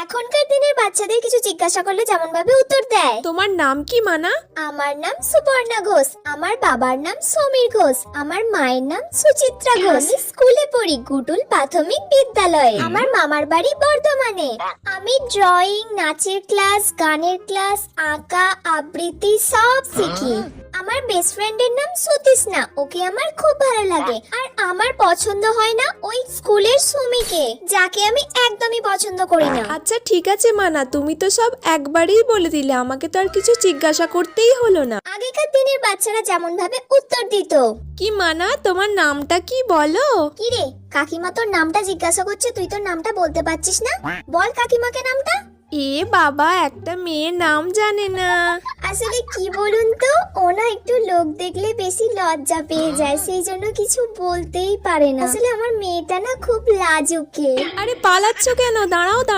এখনকার দিনের বাচ্চাদের কিছু জিজ্ঞাসা করলে যেমন ভাবে উত্তর দেয়। তোমার নাম কি মানা? আমার নাম সুপর্ণা ঘোষ, আমার বাবার নাম সমীর ঘোষ, আমার মায়ের নাম সুচিত্রা ঘোষ। আমি স্কুলে পড়ি গুডুল প্রাথমিক বিদ্যালয়ে। আমার মামার বাড়ি বর্ধমানে। আমি ড্রয়িং, নাচের ক্লাস, গানের ক্লাস, আঁকা, আবৃত্তি সব শিখি। আমার বেস্ট ফ্রেন্ডের নাম সুতিষ্ণা, ওকে আমার খুব ভালো লাগে। আর আমার পছন্দ হয় না ওই স্কুলের সুমিকে, যাকে আমি একদমই পছন্দ করি না। আচ্ছা ঠিক আছে মানা, তুমি তো সব একবারেই বলে দিলে, আমাকে তো আর কিছু জিজ্ঞাসা করতেই হলো না। আগেকার দিনের বাচ্চারা যেমন ভাবে উত্তর দিত। কি মানা, তোমার নামটা কি বলো? কি রে, কাকিমা তোর নামটা জিজ্ঞাসা করছে, তুই তোর নামটা বলতে পারছিস না? বল কাকিমাকে নামটা। এ বাবা, একটা মেয়ের নাম জানে না। আসলে কি বলুন তো, ও না একটু লোক দেখলে বেশি লজ্জা পেয়ে যায়, সেই জন্য কিছু বলতেই পারে না। আসলে আমার মেয়েটা না খুব লাজুকে। আরে পালাচ্ছ কেন? দাঁড়াও।